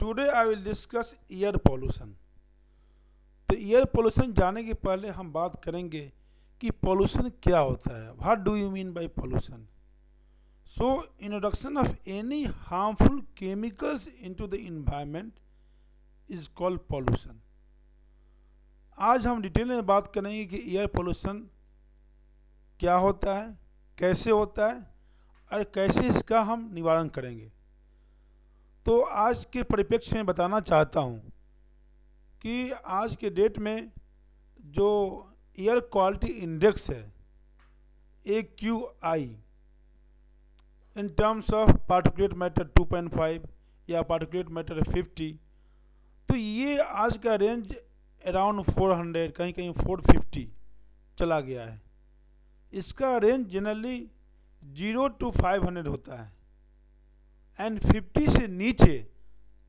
Today I will discuss air pollution. तो air pollution जाने के पहले हम बात करेंगे कि पोल्यूशन क्या होता है, what do you mean by pollution. So introduction of any harmful chemicals into the environment is called pollution. आज हम डिटेल में बात करेंगे कि एयर पोल्यूशन क्या होता है, कैसे होता है और कैसे इसका हम निवारण करेंगे। तो आज के परिप्रेक्ष्य में बताना चाहता हूँ कि आज के डेट में जो एयर क्वालिटी इंडेक्स है AQI in terms of particulate matter 2.5 या पार्टिकुलेट मैटर 50, तो ये आज का रेंज अराउंड 400 कहीं कहीं 450 चला गया है। इसका रेंज जनरली 0 to 500 होता है एंड 50 से नीचे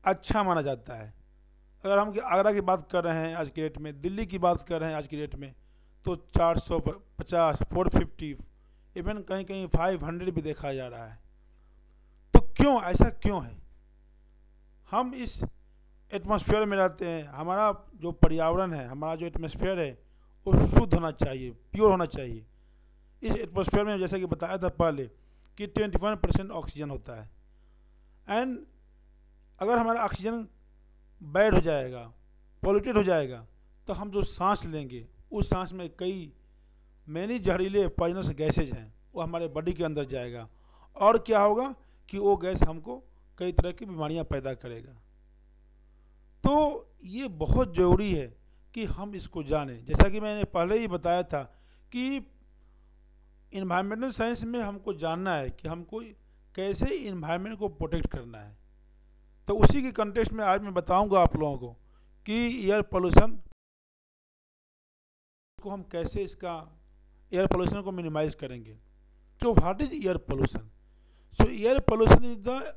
अच्छा माना जाता है। अगर हम आगरा की बात कर रहे हैं आज के डेट में, दिल्ली की बात कर रहे हैं आज की डेट में, तो 450 450 इवन कहीं कहीं 500 भी देखा जा रहा है। तो क्यों ऐसा क्यों है? हम इस एटमॉस्फेयर में रहते हैं, हमारा जो पर्यावरण है, हमारा जो एटमॉस्फेयर है वो शुद्ध होना चाहिए, प्योर होना चाहिए। इस एटमॉस्फेयर में जैसा कि बताया था पहले कि 21% ऑक्सीजन होता है एंड अगर हमारा ऑक्सीजन बैड हो जाएगा, पॉल्यूटेड हो जाएगा, तो हम जो सांस लेंगे उस सांस में कई मैनी जहरीले पॉइजनस गैसेज हैं, वो हमारे बॉडी के अंदर जाएगा और क्या होगा कि वो गैस हमको कई तरह की बीमारियां पैदा करेगा। तो ये बहुत ज़रूरी है कि हम इसको जानें। जैसा कि मैंने पहले ही बताया था कि इन्वायरमेंटल साइंस में हमको जानना है कि हमको कैसे इन्वायरमेंट को प्रोटेक्ट करना है। तो उसी के कंटेक्स्ट में आज मैं बताऊंगा आप लोगों को कि एयर पोल्यूशन को हम कैसे इसका एयर पोल्यूशन को मिनिमाइज करेंगे। तो what is air pollution? So air pollution is the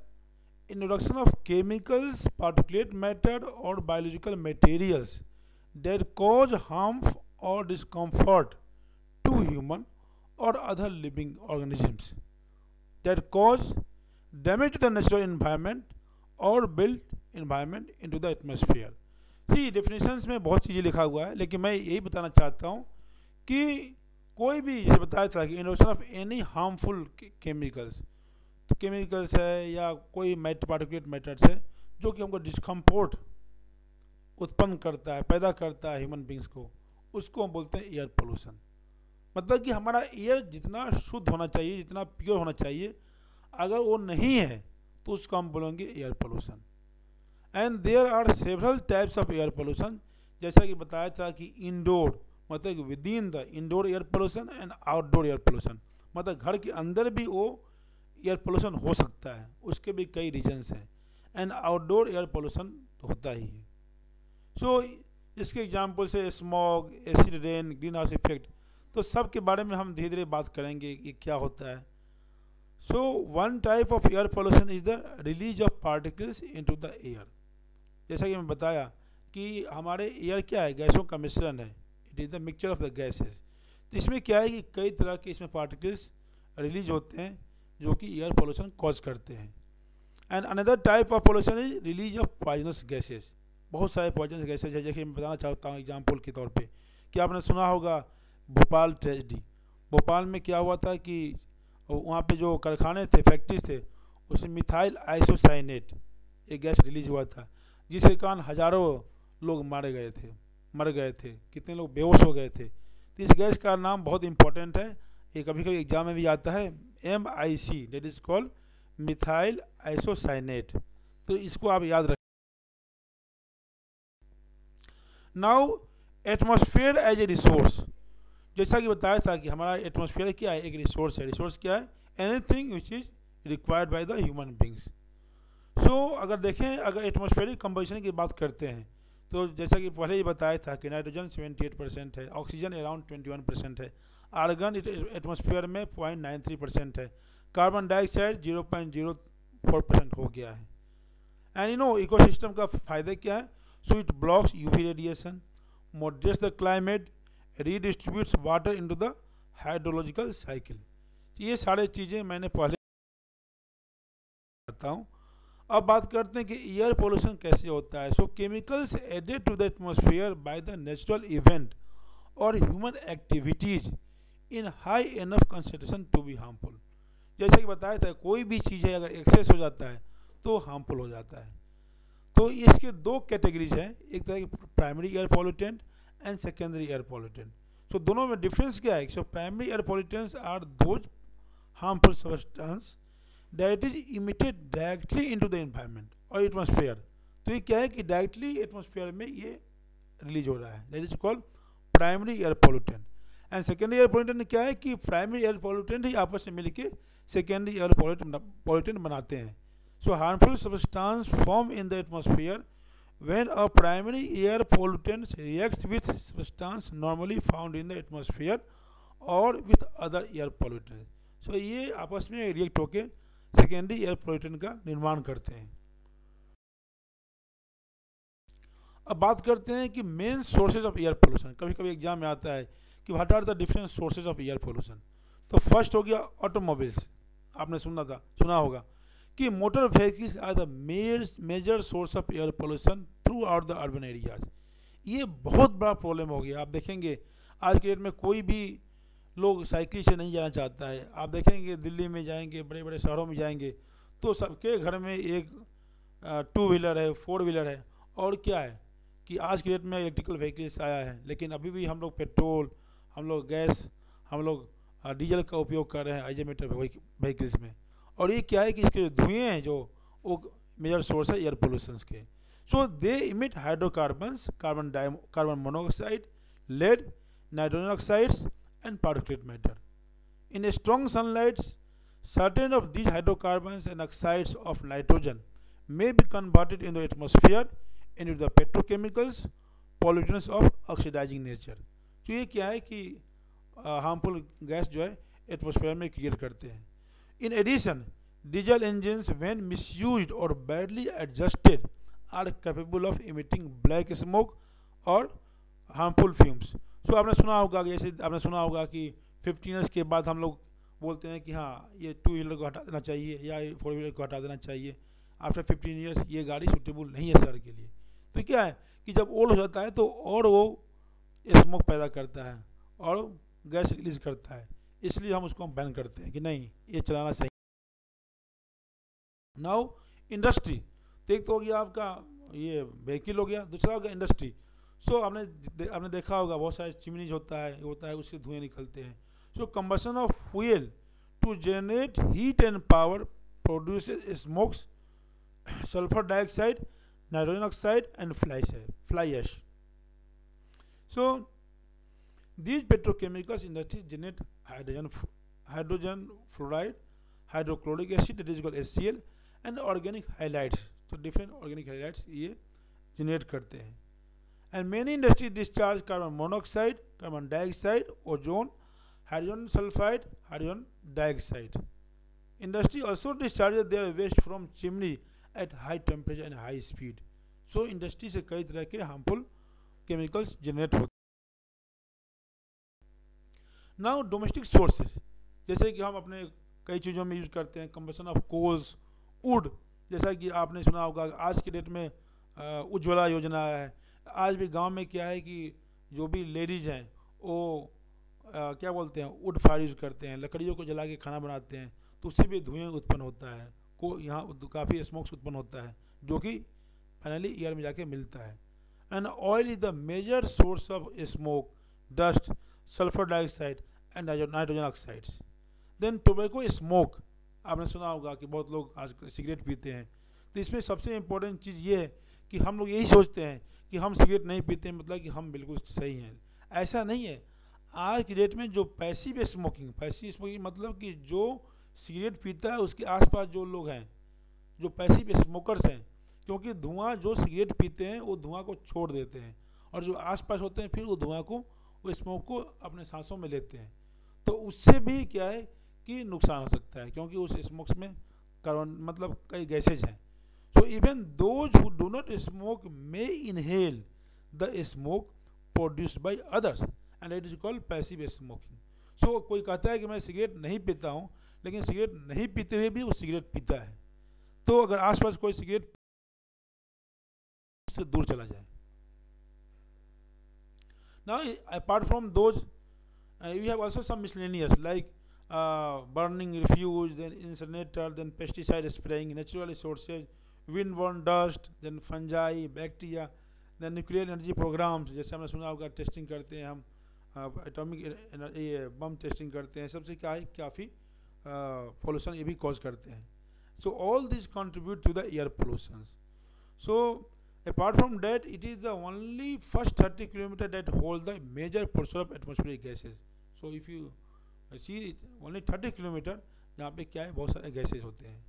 introduction of chemicals, particulate matter or biological materials that cause harm or discomfort to human or other living organisms, that cause damage to the natural environment or build environment into the atmosphere. जी definitions में बहुत चीज़ें लिखा हुआ है, लेकिन मैं यही बताना चाहता हूँ कि कोई भी जैसे बताया था कि introduction of any harmful chemicals, तो केमिकल्स है या कोई पार्टिकुलेट मैटर्स है जो कि हमको डिस्कम्फोर्ट उत्पन्न करता है, पैदा करता है ह्यूमन बींग्स को, उसको हम बोलते हैं एयर पोल्यूशन। मतलब कि हमारा एयर जितना शुद्ध होना चाहिए, जितना प्योर होना चाहिए, अगर वो नहीं है तो उसको हम बोलेंगे air pollution. And there are several types of air pollution. जैसा कि बताया था कि इंडोर मतलब with in the indoor air pollution and outdoor air pollution, मतलब घर के अंदर भी वो एयर पोल्यूशन हो सकता है, उसके भी कई रीजन्स हैं एंड आउटडोर एयर पोल्यूशन होता ही है। सो इसके एग्जाम्पल से smog, acid rain, green house effect, तो सब के बारे में हम धीरे धीरे बात करेंगे कि क्या होता है। So one type of air pollution is the release of particles into the air. जैसा कि मैं बताया कि हमारे एयर क्या है, गैसों का मिश्रण है, it is the mixture of the gases. तो इसमें क्या है कि कई तरह के इसमें पार्टिकल्स रिलीज होते हैं जो कि एयर पोल्यूशन कॉज करते हैं। And another type of pollution is release of poisonous gases. बहुत सारे पॉइजनस गैसेज है, जैसे मैं बताना चाहता हूँ एग्जाम्पल के तौर पे कि आपने सुना होगा भोपाल ट्रेजेडी। भोपाल में क्या हुआ था कि वहाँ पे जो कारखाने थे, फैक्ट्रीज थे, उसमें मिथाइल आइसोसाइनेट एक गैस रिलीज हुआ था, जिसके कारण हज़ारों लोग मर गए थे, कितने लोग बेहोश हो गए थे। तो इस गैस का नाम बहुत इंपॉर्टेंट है, ये कभी कभी एग्जाम में भी आता है, MIC, that is called methyl isocyanate. तो इसको आप याद रखें। Now atmosphere as a resource, जैसा कि बताया था कि हमारा एटमॉस्फेयर क्या है, एक रिसोर्स है। रिसोर्स क्या है? Anything which is required by the human beings. So अगर देखें, अगर एटमॉस्फेरिक कंपोजिशन की बात करते हैं तो जैसा कि पहले ही बताया था कि नाइट्रोजन 78% है, ऑक्सीजन अराउंड 21% है, आर्गन एटमॉस्फेयर में 0.93% है, कार्बन डाइऑक्साइड 0.04% हो गया है। एंड यू नो इकोसिस्टम का फायदे क्या है? So it blocks UV radiation, moderates the climate, redistributes water into the hydrological cycle. ये सारे चीज़ें मैंने पहले बताता हूँ। अब बात करते हैं कि एयर पोल्यूशन कैसे होता है। So chemicals added to the atmosphere by the natural event और human activities in high enough concentration to be harmful. जैसे कि बताया था, कोई भी चीज़ है अगर एक्सेस हो जाता है तो हार्मफुल हो जाता है। तो इसके दो कैटेगरीज हैं, एक तरह की primary air pollutant and secondary air pollutant. So दोनों में डिफरेंस क्या है? So primary air pollutants are those harmful substance that is emitted directly into the environment और एटमॉस्फेयर। तो ये क्या है कि डायरेक्टली एटमॉस्फेयर में ये रिलीज हो रहा है, that is called primary air pollutant. And secondary air pollutant क्या है कि प्राइमरी एयर पॉल्यूटेंट ही आपस में मिलकर सेकेंडरी एयर पॉल्यूटेंट बनाते हैं। So harmful substance form in the atmosphere when a primary air pollutant reacts with substance normally found in the atmosphere or with other air pollutants. So ये आपस में react होके secondary air pollutant का निर्माण करते हैं। अब बात करते हैं कि main sources of air pollution. कभी कभी एग्जाम में आता है कि what are the different sources of air pollution. तो फर्स्ट हो गया ऑटोमोबाइल्स। आपने सुना होगा कि motor vehicles are the major source of air pollution throughout the urban areas. ये बहुत बड़ा प्रॉब्लम हो गया। आप देखेंगे आज के डेट में कोई भी लोग साइकिल से नहीं जाना चाहता है। आप देखेंगे दिल्ली में जाएंगे, बड़े बड़े शहरों में जाएंगे तो सबके घर में एक 2 व्हीलर है, 4 व्हीलर है। और क्या है कि आज के डेट में इलेक्ट्रिकल व्हीकल्स आया है, लेकिन अभी भी हम लोग पेट्रोल, हम लोग गैस, हम लोग डीजल का उपयोग कर रहे हैं आइजोमीटर व्हीकल्स में। और ये क्या है कि इसके धुएँ हैं जो वो मेजर सोर्स है एयर पोल्यूशन के। So they emit hydrocarbons, carbon monoxide, lead, nitrogen oxides and particulate matter. In strong sunlight, certain of these hydrocarbons and oxides of nitrogen may be converted in the atmosphere into the petrochemicals, pollutants of oxidizing nature. तो ये क्या है कि harmful gas जो है atmosphere में create करते हैं। In addition, diesel engines when misused or badly adjusted are capable of emitting black smoke or harmful fumes. सो आपने सुना होगा, जैसे आपने सुना होगा कि 15 ईयर्स के बाद हम लोग बोलते हैं कि हाँ ये 2 व्हीलर को हटा देना चाहिए या 4 व्हीलर को हटा देना चाहिए। आफ्टर 15 ईयर्स ये गाड़ी सूटेबल नहीं है शहर के लिए। तो क्या है कि जब ओल्ड हो जाता है तो और वो स्मोक पैदा करता है और गैस रिलीज करता है, इसलिए हम उसको बैन करते हैं कि नहीं ये चलाना चाहिए। नाउ इंडस्ट्री, तो एक तो हो गया आपका ये व्हीकल हो गया, दूसरा हो गया इंडस्ट्री। सो आपने देखा होगा बहुत सारे चिमनीज होता है उससे धुएं निकलते हैं। So combustion of fuel to generate heat and power produces smokes, sulphur dioxide, nitrogen oxide and fly ash. So these petrochemicals industries generate hydrogen fluoride, hydrochloric acid, that is called HCl, and organic halides. तो different organic halides ये generate करते हैं। And many industries discharge carbon monoxide, carbon dioxide, ozone, hydrogen sulfide, hydrogen dioxide. Industry also discharges their waste from chimney at high temperature and high speed. So industry से कई तरह के harmful chemicals generate होते हैं। Now domestic sources, जैसे कि हम अपने कई चीज़ों में यूज़ करते हैं combustion of coals, wood, जैसा कि आपने सुना होगा आज के डेट में उज्ज्वला योजना है। आज भी गांव में क्या है कि जो भी लेडीज़ हैं वो क्या बोलते हैं वुड फायर यूज़ करते हैं, लकड़ियों को जला के खाना बनाते हैं, तो उससे भी धुएँ उत्पन्न होता है, को यहाँ काफ़ी स्मोक्स उत्पन्न होता है जो कि फाइनली एयर में जाके मिलता है। And oil is the major source of smoke, dust, sulphur dioxide and nitrogen oxides. Then tobacco smoke, आपने सुना होगा कि बहुत लोग आज सिगरेट पीते हैं। तो इसमें सबसे इम्पोर्टेंट चीज़ ये है कि हम लोग यही सोचते हैं कि हम सिगरेट नहीं पीते हैं मतलब कि हम बिल्कुल सही हैं। ऐसा नहीं है। आज की डेट में जो पैसिव स्मोकिंग मतलब कि जो सिगरेट पीता है उसके आसपास जो लोग हैं जो पैसिव स्मोकर्स हैं, क्योंकि धुआं जो सिगरेट पीते हैं वो धुआं को छोड़ देते हैं और जो आसपास होते हैं फिर वो धुआं को, वो स्मोक को अपने सांसों में लेते हैं। तो उससे भी क्या है कि नुकसान हो सकता है, क्योंकि उस स्मोक्स में कार्बन मतलब कई गैसेज हैं। So even those who do not smoke may inhale the smoke produced by others and it is called passive smoking. So कोई कहता है कि मैं सिगरेट नहीं पीता हूँ, लेकिन सिगरेट नहीं पीते हुए भी वो सिगरेट पीता है, तो अगर आसपास कोई सिगरेट से दूर चला जाए. Now, apart from those, we have also some miscellaneous like burning refuse, then incinerator, then pesticide spraying, natural resources, windborne dust, then fungi, bacteria, then nuclear energy programs. जैसे हमने सुना होगा टेस्टिंग करते हैं हम, एटॉमिक ये बम टेस्टिंग करते हैं, सबसे क्या है काफ़ी पोल्यूशन ये भी कॉज करते हैं. So all these contribute to the air pollution. So apart from that, it is the only first 30 kilometer that hold the major portion of atmospheric gases. So if you see it, only 30 kilometer जहाँ पे क्या है बहुत सारे gases होते हैं.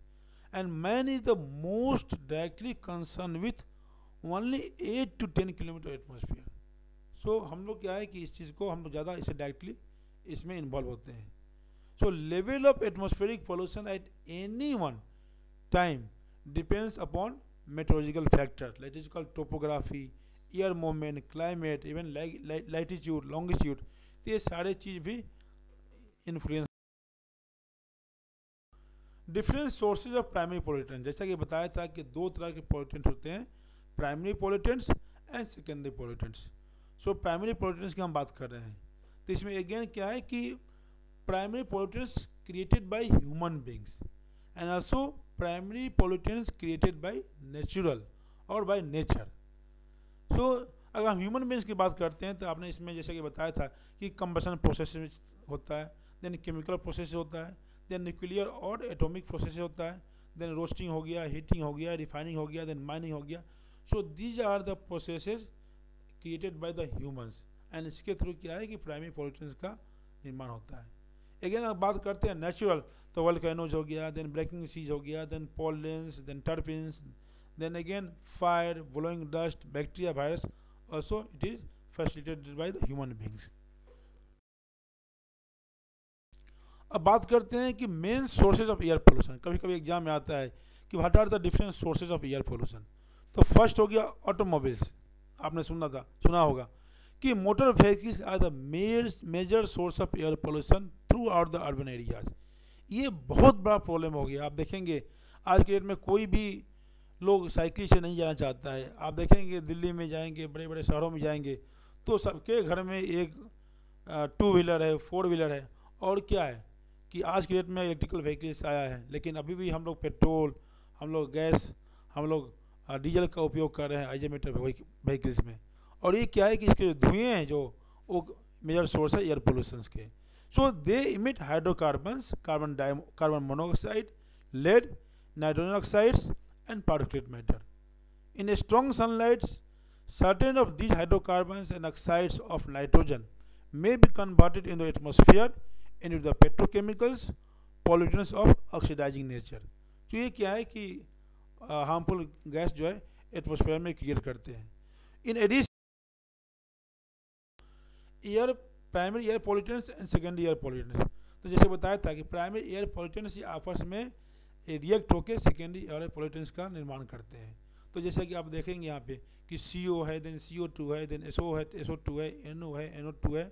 And man is the most directly concerned with only 8 to 10 kilometer atmosphere. So हम लोग क्या है कि इस चीज़ को हम लोग ज़्यादा इसे डायरेक्टली इसमें इन्वॉल्व होते हैं. So level of atmospheric pollution at any one time depends upon meteorological factors, like it is called topography, air movement, climate, even latitude, longitude. तो ये सारे चीज़ भी influence. Different sources of primary pollutant, जैसा कि बताया था कि दो तरह के पोल्यूटेंट्स होते हैं, primary pollutants and secondary pollutants. So primary pollutants की हम बात कर रहे हैं, तो इसमें अगेन क्या है कि primary pollutants created by human beings and also primary pollutants created by natural और बाय नेचर. सो अगर हम ह्यूमन बींग्स की बात करते हैं तो आपने इसमें जैसे कि बताया था कि कंबशन प्रोसेस होता है, देन केमिकल प्रोसेस होता है, देन न्यूक्लियर और एटॉमिक प्रोसेस होता है, देन रोस्टिंग हो गया, हीटिंग हो गया, रिफाइनिंग हो गया, देन माइनिंग हो गया. So these are the processes created by the humans and इसके थ्रू क्या है कि प्राइमरी पोल्यूटेंट्स का निर्माण होता है. अगेन आप बात करते हैं नेचुरल, तो वोल्केनोज हो गया, देन ब्रेकिंग सीज हो गया, then pollens, then terpenes, then again fire, blowing dust, bacteria, virus. Also it is facilitated by the human beings. अब बात करते हैं कि main sources of air pollution. कभी कभी एग्जाम में आता है कि what are the different sources of air pollution. तो फर्स्ट हो गया ऑटोमोबाइल्स. आपने सुना होगा कि motor vehicles are the major source of air pollution throughout the urban areas. ये बहुत बड़ा प्रॉब्लम हो गया. आप देखेंगे आज के डेट में कोई भी लोग साइकिल से नहीं जाना चाहता है. आप देखेंगे दिल्ली में जाएंगे, बड़े बड़े शहरों में जाएंगे तो सबके घर में एक 2 व्हीलर है, 4 व्हीलर है. और क्या है कि आज के डेट में इलेक्ट्रिकल व्हीकल्स आया है, लेकिन अभी भी हम लोग पेट्रोल, हम लोग गैस, हम लोग डीजल का उपयोग कर रहे हैं आइजोमीटर व्हीकल्स में. और ये क्या है कि इसके धुएँ हैं जो वो मेजर सोर्स है एयर पोल्यूशन के. So they emit hydrocarbons, carbon monoxide, lead, nitrogen oxides and particulate matter. In a strong sunlight, certain of these hydrocarbons and oxides of nitrogen may be converted into the atmosphere into the petrochemicals, pollutants of oxidizing nature. तो ये क्या है कि harmful gas जो है atmosphere में create करते हैं. In addition primary air pollutants and secondary air pollutants. तो जैसे बताया था कि प्राइमरी एयर पोल्यूटेंट्स आपस में रिएक्ट होकर सेकेंडरी एयर पोल्यूटेंट्स का निर्माण करते हैं. तो जैसे कि आप देखेंगे यहाँ पे कि CO है, देन CO2 है, देन SO है, SO2 है, NO है, NO2 है,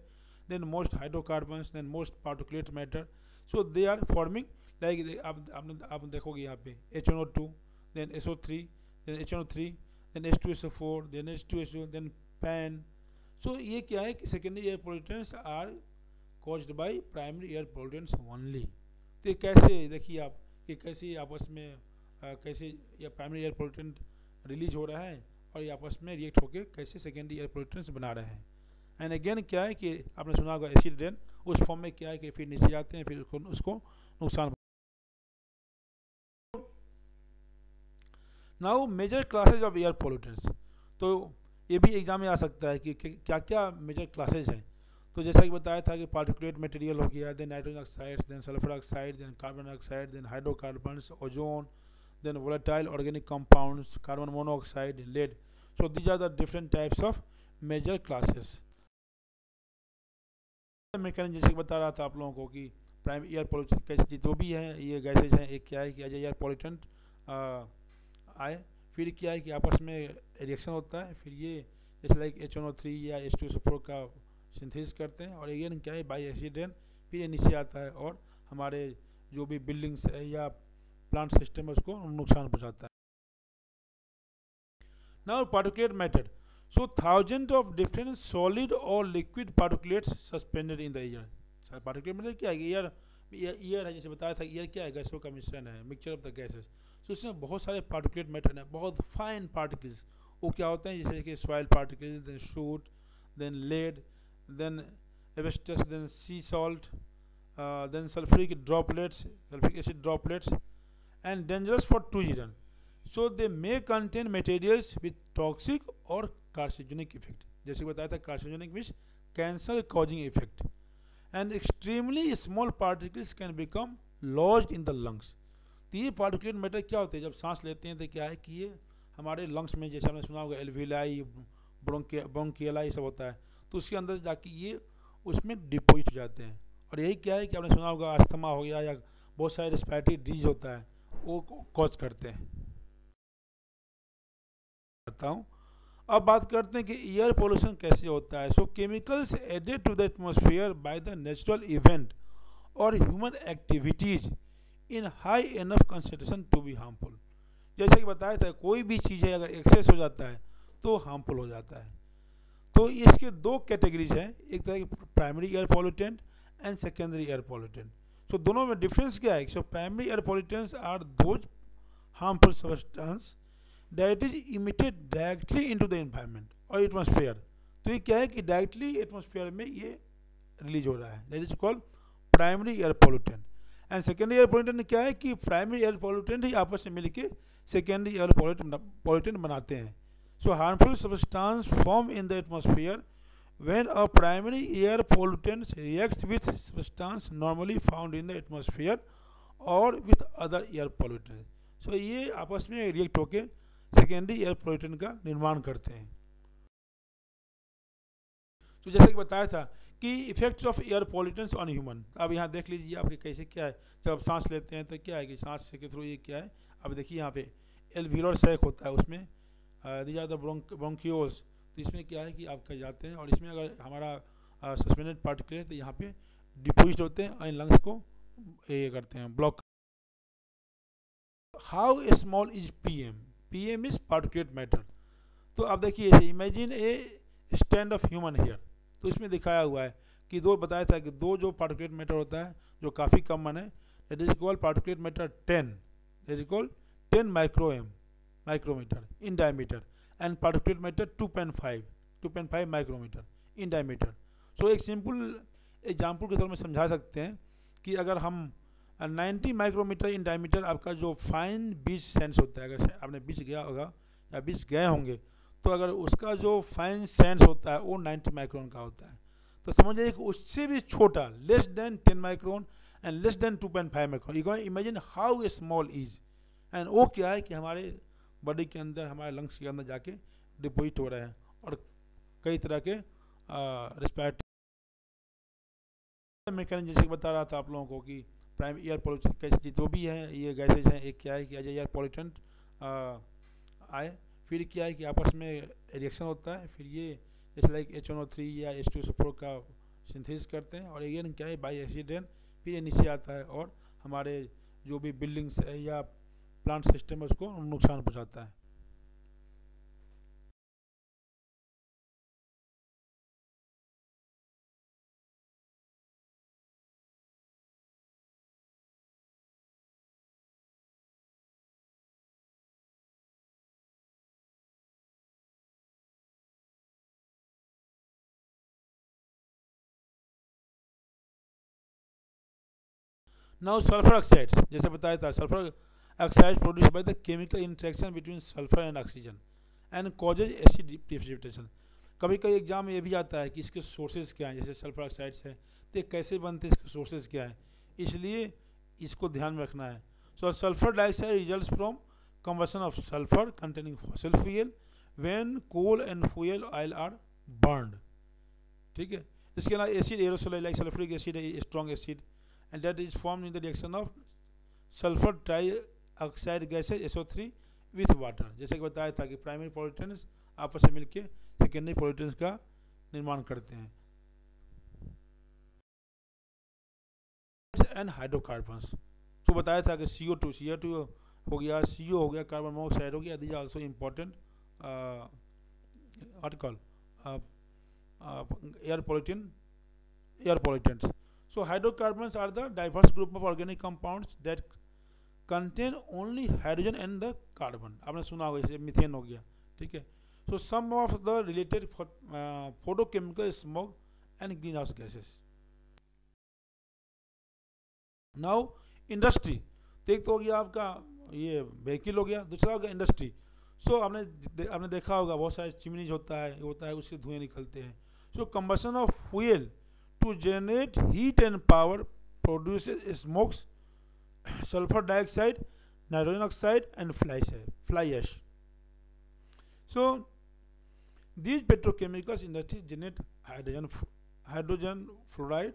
then most hydrocarbons, then most particulate matter. So they are forming like आप देखोगे यहाँ पे HNO2, then SO3, then HNO3, then H2SO4, then H2SO, then PAN. So ये क्या है कि secondary air pollutants are caused by primary air pollutants only. तो ये कैसे देखिए आप कि कैसे आपस में कैसे ये प्राइमरी एयर पोल्यूटेंट रिलीज हो रहा है और ये आपस में रिएक्ट होकर कैसे सेकेंडरी एयर पोल्यूटेंट्स बना रहे हैं. एंड अगेन क्या है कि आपने सुना होगा एसिड रेन, उस फॉर्म में क्या है कि फिर नीचे जाते हैं, फिर उसको नुकसान. Now major classes of air pollutants. तो ये भी एग्जाम में आ सकता है कि क्या क्या मेजर क्लासेज हैं. तो जैसा कि बताया था कि पार्टिकुलेट मटेरियल हो गया, then nitrogen oxides, then sulphur oxide, then carbon oxide, then hydrocarbons, ozone, then volatile organic compounds, carbon monoxide, lead. So these are the different types of major classes. Mechanism जैसे बता रहा था आप लोगों को कि प्राइम एयर पोल्यूशन कैसी जो भी है ये गैसेज हैं, एक क्या है कि एयर पोल्यूटेंट आए, फिर क्या है कि आपस में रिएक्शन होता है, फिर ये जैसे लाइक HNO3 या H2SO4 का सिंथेसिस करते हैं, और अगेन क्या है बाई एसिड रेन, फिर ये नीचे आता है और हमारे जो भी बिल्डिंग्स है या प्लांट सिस्टम है उसको नुकसान पहुंचाता है। Now particulate matter, so thousand of different solid और liquid particulates suspended in the air. Particulate matter क्या है? एयर है, जैसे बताया था एयर क्या है, गैसों का मिश्रण है, मिक्सचर ऑफ द गैसेस। तो इसमें बहुत सारे पार्टिकुलेट मैटर हैं, बहुत फाइन पार्टिकल्स। वो क्या होते हैं, जैसे कि soil particles, then soot, then lead, then asbestos, then sea salt, then sulfuric droplets, sulfuric acid droplets, and dangerous for children. So they may contain materials with toxic or carcinogenic effect. जैसे बताया था carcinogenic means cancer causing effect. And extremely small particles can become lodged in the lungs. तो ये particulate matter क्या होते हैं, जब सांस लेते हैं तो क्या है कि ये हमारे लंग्स में, जैसे हमने सुना होगा एल्विलाई, ब्रोंकियलाई सब होता है, तो उसके अंदर जाके ये उसमें डिपोजिट हो जाते हैं। और यही क्या है कि आपने सुना होगा अस्थमा हो गया या बहुत सारे रेस्पिरेटरी डिजीज होता है, वो कॉज करते हैं। बताऊँ, अब बात करते हैं कि एयर पोल्यूशन कैसे होता है। So chemicals added to the atmosphere by the natural event और human activities in high enough concentration to be harmful. जैसे कि बताया था, कोई भी चीज़ है अगर एक्सेस हो जाता है तो हार्मफुल हो जाता है। तो इसके दो कैटेगरीज हैं, एक तरह की primary air pollutant and secondary air pollutant. So दोनों में डिफरेंस क्या है? So primary air pollutants are those harmful substance that is emitted directly into the environment और एटमॉस्फेयर। तो ये क्या है कि डायरेक्टली एटमॉस्फेयर में ये रिलीज हो रहा है, that is called primary air pollutant. And secondary air pollutant क्या है कि प्राइमरी एयर पॉल्यूटेंट ही आपस में मिलकर सेकेंडरी एयर पॉल्यूटेंट बनाते हैं। So harmful substance form in the atmosphere when a primary air pollutant reacts with substance normally found in the atmosphere or with other air pollutants. So ये आपस में react होके secondary air pollutant का निर्माण करते हैं। तो जैसे कि बताया था कि effects of air pollutants on human, अब यहाँ देख लीजिए आपके कैसे क्या है, जब आप सांस लेते हैं तो क्या है कि सांस के थ्रू ये क्या है, अब देखिए यहाँ पे एल्वियोलर सैक होता है, उसमें दीज आर द ब्रोंकियोल्स। तो इसमें क्या है कि आप कह जाते हैं, और इसमें अगर हमारा सस्पेंडेड पार्टिकल है तो यहाँ पे डिपोजिट होते हैं और इन लंग्स को ये करते हैं block. How small is PM? PM is particulate matter. तो अब देखिए imagine a stand of human hair, तो इसमें दिखाया हुआ है कि दो बताया था कि दो जो पार्टिकुलेट मैटर होता है जो काफ़ी कॉमन है, that is called particulate matter 10, that is called 10 micrometre in diameter, and particulate matter 2.5 micrometre in diameter. So एक सिंपल एग्जांपल के तौर में समझा सकते हैं कि अगर हम 90 माइक्रोमीटर इन डायमीटर आपका जो फाइन बीच सेंस होता है, अगर आपने बीच गया होगा या बीच गए होंगे, तो अगर उसका जो फाइन सेंस होता है वो 90 माइक्रोन का होता है, तो समझिए कि उससे भी छोटा less than 10 micron and less than 2.5 micron. You can imagine how small is, and वो क्या है कि हमारे बॉडी के अंदर, हमारे लंग्स के अंदर जाके डिपोजिट हो रहे हैं और कई तरह के रेस्पिरेटरी मैकेनिज्म, जैसे बता रहा था आप लोगों को कि प्राइम एयर पॉल्यूशन कैसे जो भी है ये गैसेज हैं, एक क्या है कि एज एयर पॉल्यूटेंट आए, फिर क्या है कि आपस में रिएक्शन होता है, फिर ये जैसे लाइक H1O3 या H2SO4 का सिंथेसिस करते हैं, और अगेन क्या है बाई एक्सीडेंट फिर ये नीचे आता है और हमारे जो भी बिल्डिंग्स है या प्लांट सिस्टम है उसको नुकसान पहुंचाता है। नाउ सल्फर ऑक्साइड्स, जैसे बताया था sulphur oxide produce by the chemical interaction between sulphur and oxygen and causes acid precipitation. कभी कभी एग्जाम में ये भी आता है कि इसके सोर्सेज क्या हैं, जैसे सल्फर ऑक्साइड्स है तो ये कैसे बनते हैं, इसके सोर्सेज क्या हैं, इसलिए इसको ध्यान में रखना है। So sulphur dioxide results from combustion of sulphur containing fossil fuel when coal and fuel oil are burned. ठीक है, इसके अलावा acid aerosol like sulphuric acid है strong acid, and that is formed in the reaction of sulfur trioxide gases SO3 with water। जैसे कि बताया था कि प्राइमरी पॉल्यूटेंट्स आपस में मिलकर सेकेंडरी पॉल्यूटेंट्स का निर्माण करते हैं। एंड हाइड्रोकार्बन्स, तो तो बताया था कि CO2 हो गया, CO हो गया, कार्बन मोनोऑक्साइड हो गया, these also important article air pollutants. So hydrocarbons are the diverse group of organic compounds that contain only hydrogen and the carbon. आपने सुना होगा, जैसे मीथेन हो गया, ठीक है. So some of the related photochemical smoke and greenhouse gases. Now industry, तो एक तो हो गया आपका ये व्हीकल हो गया, दूसरा हो गया इंडस्ट्री. सो आपने देखा होगा बहुत सारे चिमनीज होता है उससे धुएं निकलते हैं. So combustion of fuel to generate heat and power produces smokes, sulphur dioxide, nitrogen oxide and fly ash. So these petrochemicals industries generate hydrogen fluoride,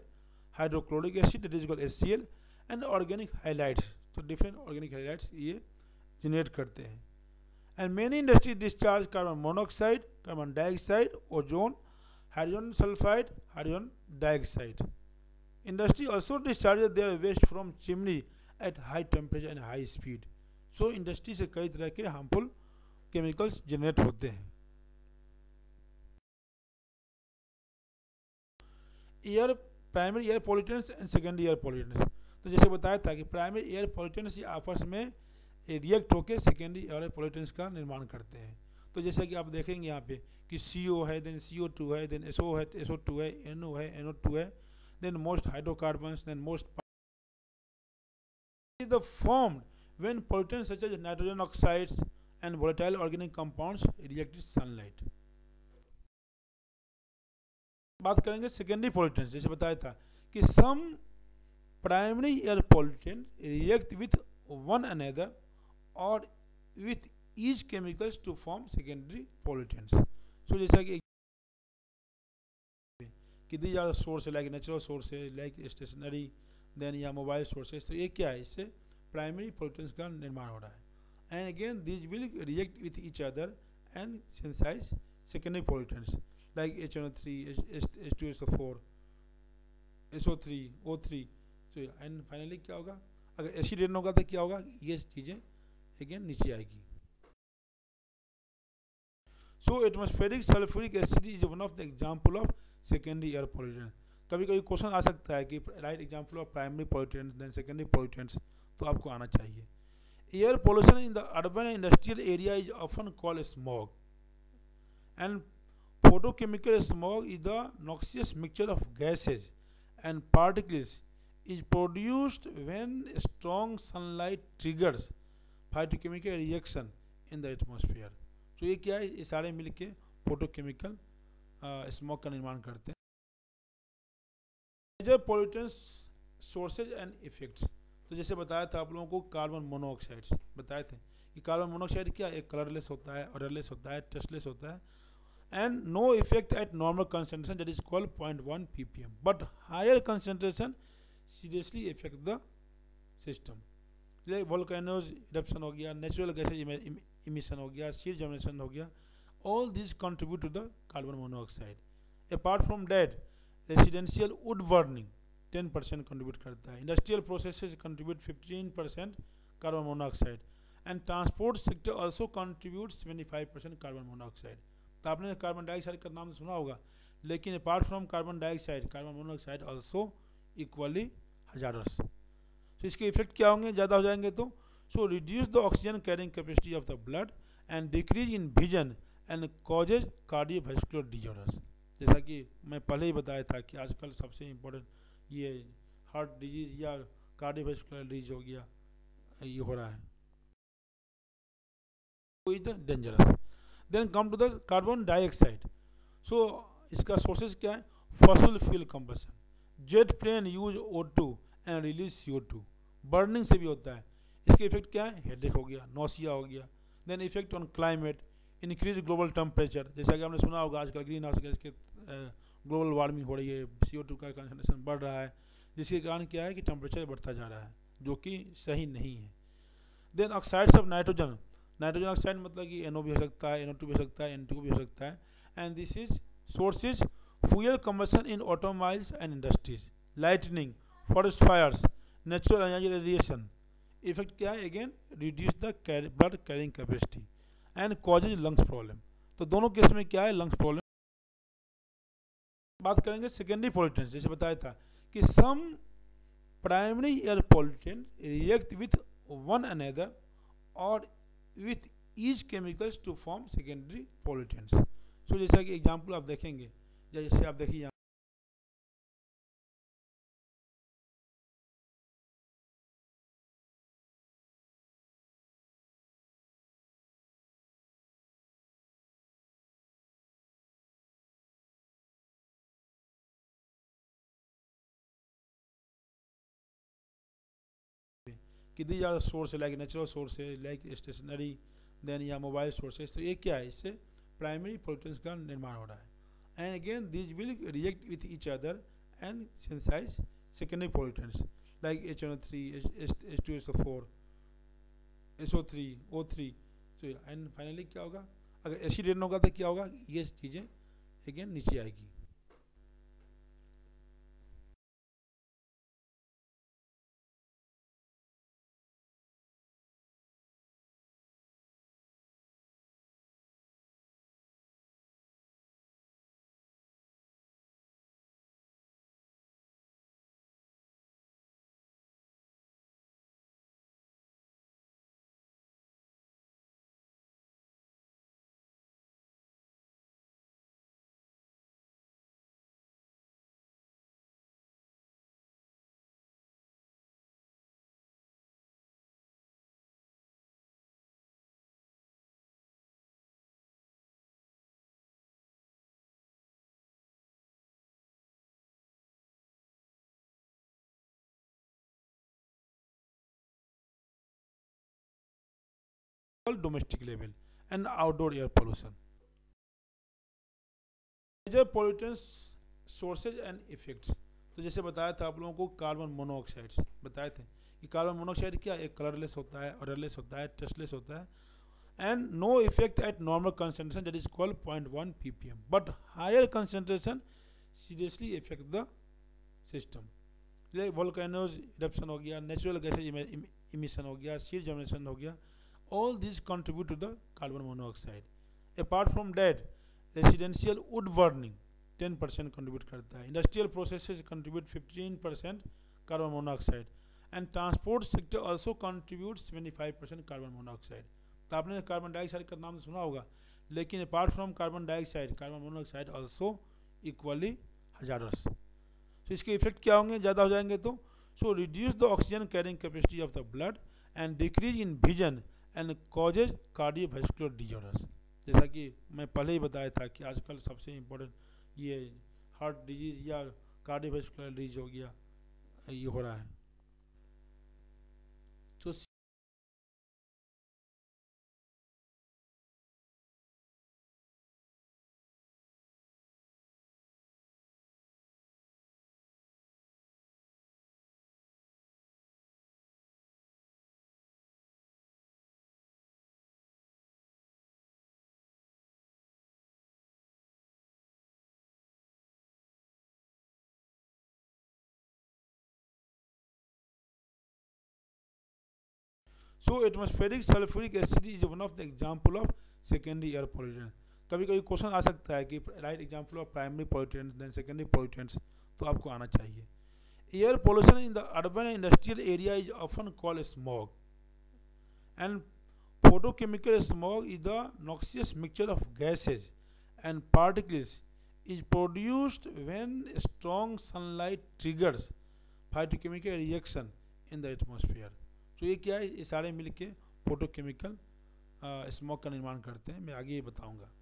hydrochloric acid, that is called HCl, and organic halides. तो different organic halides ये generate करते हैं. And many industries discharge carbon monoxide, carbon dioxide, ozone, hydrogen sulfide, hydrogen dioxide. Industry also discharges their waste from chimney at high temperature and high speed. So industry से कई तरह के harmful chemicals generate होते हैं. Primary air pollutants and secondary air pollutants. तो जैसे बताया था कि प्राइमरी एयर पोल्यूटेंट्स आपस में रिएक्ट होकर सेकेंडरी एयर पोल्यूटेंट्स का निर्माण करते हैं. तो जैसे कि आप देखेंगे यहाँ पे कि CO है, देन CO2 है, देन SO है, SO2 है, NO है, NO2 है, then most hydrocarbons, then most the formed when pollutants such as nitrogen oxides and volatile organic compounds react with sunlight. बात करेंगे सेकेंडरी पोल्यूटेंट्स. जैसे बताया था कि some primary air pollutant react with one another और with each chemicals to form secondary pollutants. So जैसा कि these are source like natural sources like stationary then या मोबाइल सोर्सेज. तो ये क्या है, इससे प्राइमरी पोल्यूटेंट्स का निर्माण हो रहा है. And again these will react with each other and synthesise secondary pollutants like HNO3, H2SO4, SO3, O3. So and finally क्या होगा, अगर एसिड रेन होगा तो क्या होगा, ये चीज़ें अगेन नीचे आएगी. So atmospheric sulfuric acid is one of the example of secondary air pollutant. कभी कभी क्वेश्चन आ सकता है कि right example of primary pollutants then secondary pollutants, तो आपको आना चाहिए. Air pollution in the urban and industrial area is often called smog. And photochemical smog is the noxious mixture of gases and particles is produced when strong sunlight triggers phytochemical reaction in the atmosphere. तो ये क्या है, ये सारे मिलके photochemical smog का निर्माण करते हैं. Major pollutants sources and effects. तो जैसे बताया था आप लोगों को कार्बन मोनोऑक्साइड्स बताए थे कि कार्बन मोनोऑक्साइड क्या एक कलरलेस होता है, ऑडरलेस होता है, टेस्टलेस होता है, and no effect at normal concentration, that is called 0.1 ppm, but higher concentration seriously affect the system. like volcanoes eruption हो गया, natural gases emission हो गया, seed generation हो गया, all these contribute to the carbon monoxide. apart from that residential wood burning 10% contribute करता है, industrial processes contribute 15% carbon monoxide, and transport sector also contributes 75% carbon monoxide. तो आपने carbon dioxide का नाम सुना होगा, लेकिन apart from carbon dioxide carbon monoxide also equally hazardous. तो इसके इफेक्ट क्या होंगे, ज़्यादा हो जाएंगे तो so reduce the oxygen carrying capacity of the blood and decrease in vision and causes cardiovascular disorders. जैसा कि मैं पहले ही बताया था कि आजकल सबसे इम्पोर्टेंट ये हार्ट डिजीज या कार्डियोवैस्कुलर डिजीज हो गया, ये हो रहा है, dangerous. Then come to the carbon dioxide. So इसका sources क्या है, fossil fuel combustion, jet plane use O2 and release CO2, burning से भी होता है. इसके इफेक्ट क्या है, हेडेक हो गया, नौसिया हो गया. Then effect on climate, increase global temperature. जैसा कि आपने सुना होगा आजकल ग्रीन हाउस गैस के ग्लोबल वार्मिंग हो रही है, CO2 का कंसंट्रेशन बढ़ रहा है, जिसके कारण क्या है कि टेम्परेचर बढ़ता जा रहा है, जो कि सही नहीं है. Then oxides of nitrogen. Nitrogen oxide मतलब कि NO भी हो सकता है, NO2 भी हो सकता है, N2 भी हो सकता है. And this is sources fuel combustion in automobiles and industries, lightning, forest fires, natural energy radiation, effect क्या है, again reduce the blood carrying capacity and causes lungs problem. तो दोनों केस में क्या है, लंग्स प्रॉब्लम। बात करेंगे सेकेंडरी पॉल्यूटेंट्स, जैसे बताया था कि some primary air pollutant react with one another और with each chemicals to form secondary pollutants. So जैसा कि एग्जांपल आप देखेंगे, जैसे आप देखिए यहाँ कि these are source like natural sources like stationary then या मोबाइल सोर्सेज। तो ये क्या है, इससे प्राइमरी पोल्यूटेंट्स का निर्माण हो रहा है। And again these will react with each other and synthesise secondary pollutants like HNO3, H2SO4, SO3, O3। तो एंड फाइनली क्या होगा, अगर एसिड रेन होगा तो क्या होगा, ये चीज़ें अगेन नीचे आएगी। Domestic level and outdoor air pollution. Major pollutants sources and effects. तो जैसे बताया था आप लोगों को, कार्बन मोनोऑक्साइड्स बताए थे कि कार्बन मोनोऑक्साइड क्या, एक कलरलेस होता है, ऑडरलेस होता है, टेस्टलेस होता है and no effect at normal concentration that is called 0.1 ppm, but higher concentration seriously effect the system. जैसे वोल्केनोज इरप्शन हो गया, नेचुरल गैसेज इमिशन हो गया, सीड जनरेशन हो गया, all these contribute to the carbon monoxide. Apart from that, residential wood burning 10% contribute करता है, industrial processes contribute 15% carbon monoxide and transport sector also contributes 75% carbon monoxide. तो आपने carbon dioxide का नाम सुना होगा, लेकिन apart from carbon dioxide carbon monoxide also equally hazardous. तो इसके इफेक्ट क्या होंगे, ज़्यादा हो जाएंगे तो so reduce the oxygen carrying capacity of the blood and decrease in vision and causes cardiovascular disorders. जैसा कि मैं पहले ही बताया था कि आजकल सबसे इम्पोर्टेंट ये हार्ट डिजीज या कार्डियोवैस्कुलर डिजीज हो गया, ये हो रहा है। तो atmospheric sulphuric acid is one of the example of secondary air pollutant. कभी कभी क्वेश्चन आ सकता है कि right example of primary pollutants then secondary pollutants, तो आपको आना चाहिए। Air pollution in the urban industrial area is often called smog and photochemical smog is the noxious mixture of gases and particles is produced when strong sunlight triggers phytochemical reaction in the atmosphere। तो ये क्या है, ये सारे मिलके photochemical smog का निर्माण करते हैं, मैं आगे ये बताऊंगा।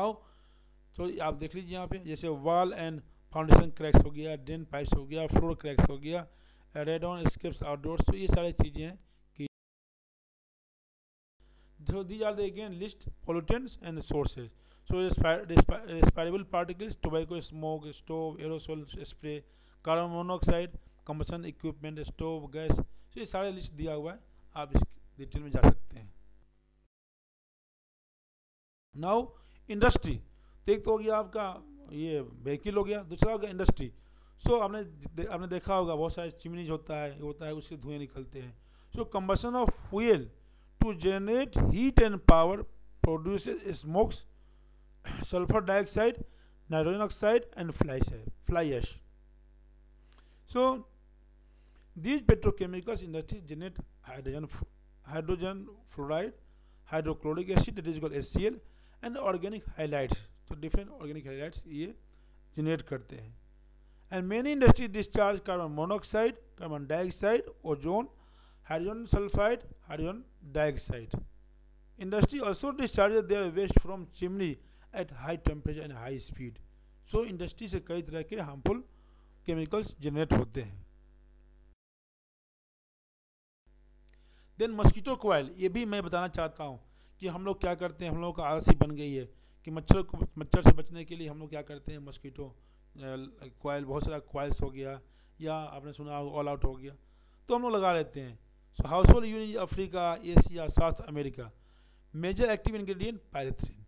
आओ तो आप देख लीजिए यहाँ पे, जैसे वॉल एंड फाउंडेशन क्रैक्स हो गया, ड्रेन पाइप्स हो गया, फ्लोर क्रैक्स हो गया, रेडॉन स्केप्स आउटडोर्स, तो ये सारी चीज़ें हैं कि so these are the again list pollutants and sources. So respirable particles, tobacco smoke, stove, aerosol spray, carbon monoxide, combustion equipment, stove, gas, so ये सारे लिस्ट दिया हुआ है, आप इस डिटेल में जा सकते हैं. नाउ इंडस्ट्री, तो एक तो हो गया आपका ये व्हीकल हो गया, दूसरा हो गया इंडस्ट्री. सो आपने देखा होगा बहुत सारे चिमनीज होता है उससे धुएं निकलते हैं. So combustion of fuel to generate heat and power produces smokes, sulfur dioxide, nitrogen oxide and fly ash. So these petrochemicals industries generate hydrogen fluoride, hydrochloric acid, that is called HCl, and organic halides. So different organic halides ये generate करते हैं. And many industries discharge carbon monoxide, carbon dioxide, ozone, hydrogen sulfide, hydrogen dioxide. Industry also discharges their waste from chimney at high temperature and high speed. So industry से कई तरह के harmful chemicals generate होते हैं. Then mosquito coil, ये भी मैं बताना चाहता हूँ कि हम लोग क्या करते हैं, हम लोगों का आदत सी बन गई है कि मच्छर से बचने के लिए हम लोग क्या करते हैं, मस्कीटो कोयल, बहुत सारा कोयल्स हो गया, या आपने सुना ऑल आउट हो गया, तो हम लोग लगा लेते हैं. So household use Africa, Asia, South America. Major active ingredient pyrethrin.